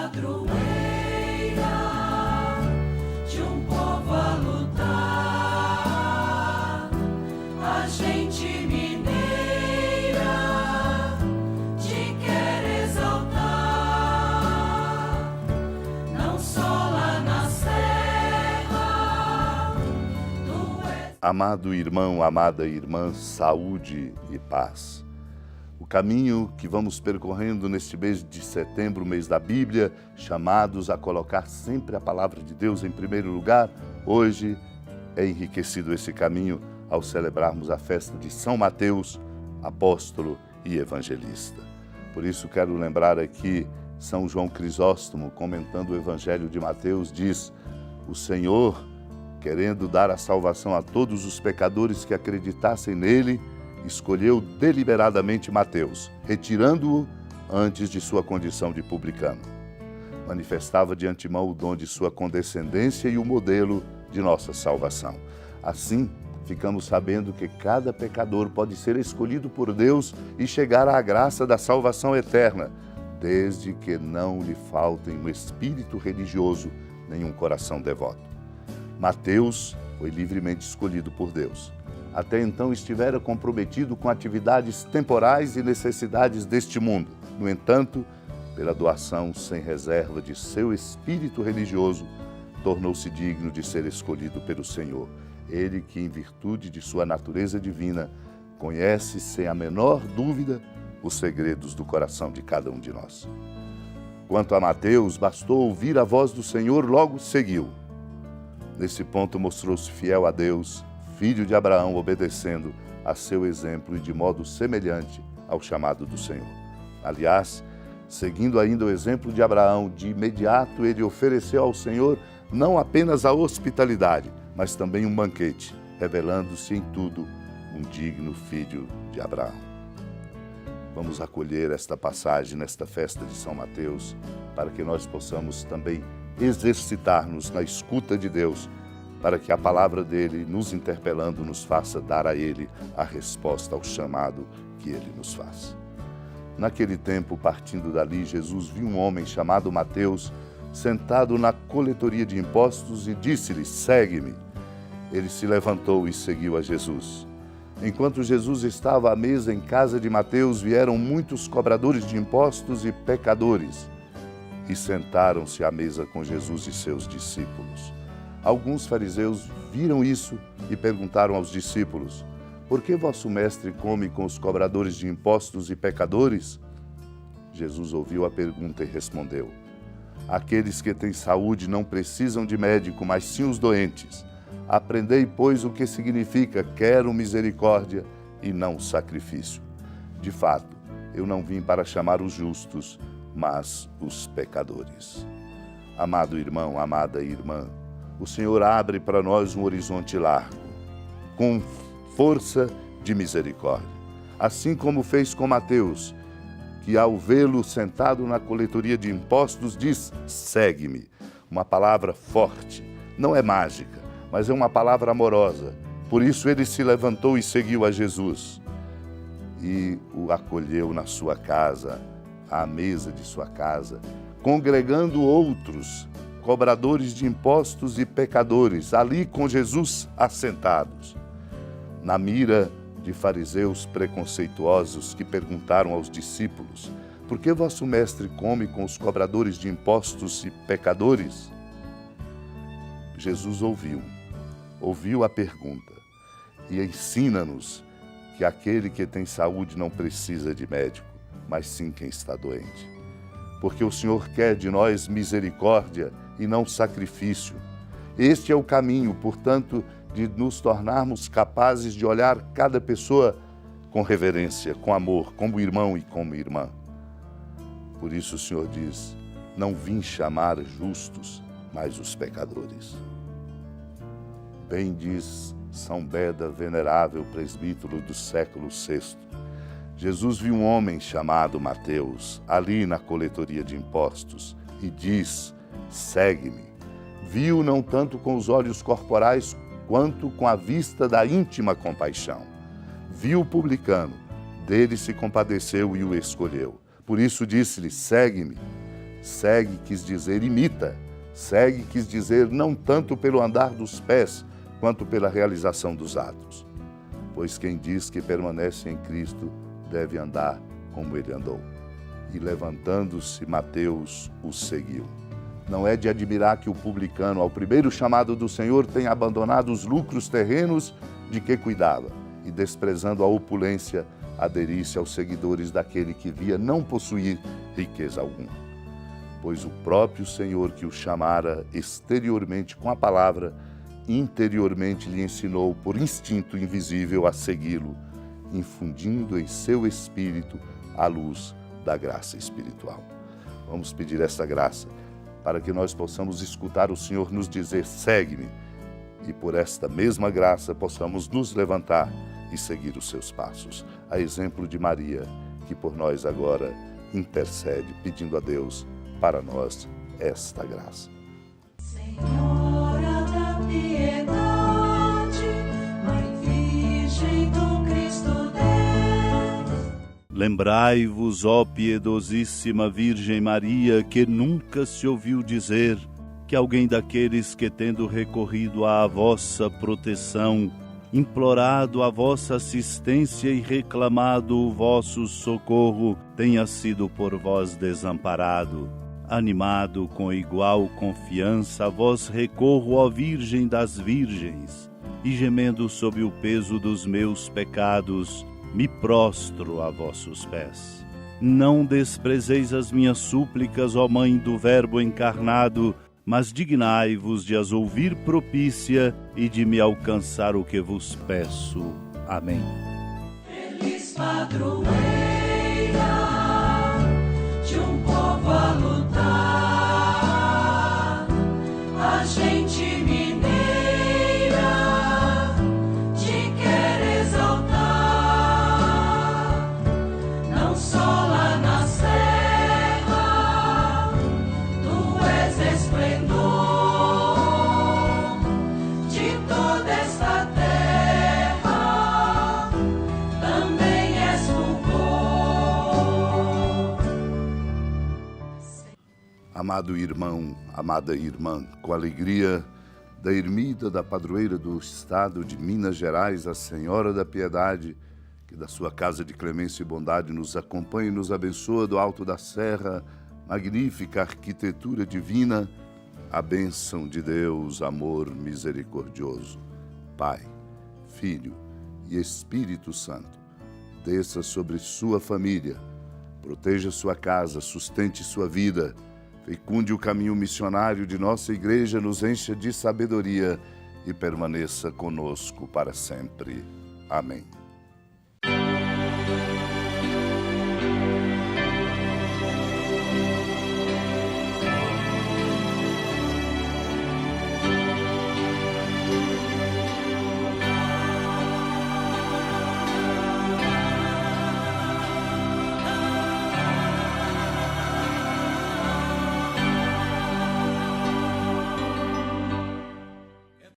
padroeira de um povo a lutar, a gente mineira te quer exaltar, não só lá na serra. Amado irmão, amada irmã, saúde e paz. O caminho que vamos percorrendo neste mês de setembro, mês da Bíblia, chamados a colocar sempre a palavra de Deus em primeiro lugar, hoje é enriquecido esse caminho ao celebrarmos a festa de São Mateus, apóstolo e evangelista. Por isso quero lembrar aqui São João Crisóstomo, comentando o Evangelho de Mateus, diz: o Senhor, querendo dar a salvação a todos os pecadores que acreditassem nele, escolheu deliberadamente Mateus, retirando-o antes de sua condição de publicano. Manifestava de antemão o dom de sua condescendência e o modelo de nossa salvação. Assim, ficamos sabendo que cada pecador pode ser escolhido por Deus e chegar à graça da salvação eterna, desde que não lhe faltem um espírito religioso nem um coração devoto. Mateus foi livremente escolhido por Deus. Até então estivera comprometido com atividades temporais e necessidades deste mundo. No entanto, pela doação sem reserva de seu espírito religioso, tornou-se digno de ser escolhido pelo Senhor. Ele que, em virtude de sua natureza divina, conhece sem a menor dúvida os segredos do coração de cada um de nós. Quanto a Mateus, bastou ouvir a voz do Senhor, logo seguiu. Nesse ponto mostrou-se fiel a Deus, filho de Abraão, obedecendo a seu exemplo e de modo semelhante ao chamado do Senhor. Aliás, seguindo ainda o exemplo de Abraão, de imediato ele ofereceu ao Senhor não apenas a hospitalidade, mas também um banquete, revelando-se em tudo um digno filho de Abraão. Vamos acolher esta passagem nesta festa de São Mateus, para que nós possamos também exercitar-nos na escuta de Deus, para que a palavra dele, nos interpelando, nos faça dar a ele a resposta ao chamado que ele nos faz. Naquele tempo, partindo dali, Jesus viu um homem chamado Mateus, sentado na coletoria de impostos, e disse-lhe: segue-me. Ele se levantou e seguiu a Jesus. Enquanto Jesus estava à mesa em casa de Mateus, vieram muitos cobradores de impostos e pecadores, e sentaram-se à mesa com Jesus e seus discípulos. Alguns fariseus viram isso e perguntaram aos discípulos: por que vosso mestre come com os cobradores de impostos e pecadores? Jesus ouviu a pergunta e respondeu: aqueles que têm saúde não precisam de médico, mas sim os doentes. Aprendei, pois, o que significa: quero misericórdia e não sacrifício. De fato, eu não vim para chamar os justos, mas os pecadores. Amado irmão, amada irmã, o Senhor abre para nós um horizonte largo, com força de misericórdia. Assim como fez com Mateus, que ao vê-lo sentado na coletoria de impostos, diz: segue-me. Uma palavra forte, não é mágica, mas é uma palavra amorosa. Por isso ele se levantou e seguiu a Jesus. E o acolheu na sua casa, à mesa de sua casa, congregando outros cobradores de impostos e pecadores, ali com Jesus assentados. Na mira de fariseus preconceituosos que perguntaram aos discípulos: por que vosso mestre come com os cobradores de impostos e pecadores? Jesus ouviu a pergunta e ensina-nos que aquele que tem saúde não precisa de médico, mas sim quem está doente. Porque o Senhor quer de nós misericórdia e não sacrifício. Este é o caminho, portanto, de nos tornarmos capazes de olhar cada pessoa com reverência, com amor, como irmão e como irmã. Por isso o Senhor diz: não vim chamar justos, mas os pecadores. Bem diz São Beda, venerável presbítero do século VI, Jesus viu um homem chamado Mateus, ali na coletoria de impostos, e diz: segue-me. Viu não tanto com os olhos corporais, quanto com a vista da íntima compaixão. Viu o publicano, dele se compadeceu e o escolheu. Por isso disse-lhe: segue-me. Segue quis dizer imita. Segue quis dizer não tanto pelo andar dos pés, quanto pela realização dos atos. Pois quem diz que permanece em Cristo deve andar como ele andou. E levantando-se, Mateus o seguiu. Não é de admirar que o publicano, ao primeiro chamado do Senhor, tenha abandonado os lucros terrenos de que cuidava e, desprezando a opulência, aderisse aos seguidores daquele que via não possuir riqueza alguma. Pois o próprio Senhor que o chamara exteriormente com a palavra, interiormente lhe ensinou por instinto invisível a segui-lo, infundindo em seu espírito a luz da graça espiritual. Vamos pedir essa graça para que nós possamos escutar o Senhor nos dizer: segue-me, e por esta mesma graça possamos nos levantar e seguir os seus passos. A exemplo de Maria, que por nós agora intercede, pedindo a Deus para nós esta graça. Senhora da piedade, Mãe Virgem do Cristo Deus. Lembrai-vos, ó piedosíssima Virgem Maria, que nunca se ouviu dizer que alguém daqueles que, tendo recorrido à vossa proteção, implorado a vossa assistência e reclamado o vosso socorro, tenha sido por vós desamparado. Animado com igual confiança, a vós recorro, ó Virgem das Virgens, e gemendo sob o peso dos meus pecados, me prostro a vossos pés. Não desprezeis as minhas súplicas, ó Mãe do Verbo encarnado, mas dignai-vos de as ouvir propícia e de me alcançar o que vos peço. Amém. Feliz padroeira de um povo a lutar, a gente mineira te quer exaltar, não só lá na serra, tu és esplendor de toda esta terra, também és fulgor. Amado irmão, amada irmã, com a alegria da ermida da padroeira do estado de Minas Gerais, a Senhora da Piedade, que da sua casa de clemência e bondade nos acompanha e nos abençoa do alto da serra, magnífica arquitetura divina, a bênção de Deus, amor misericordioso, Pai, Filho e Espírito Santo, desça sobre sua família, proteja sua casa, sustente sua vida, fecunde o caminho missionário de nossa igreja, nos encha de sabedoria e permaneça conosco para sempre. Amém.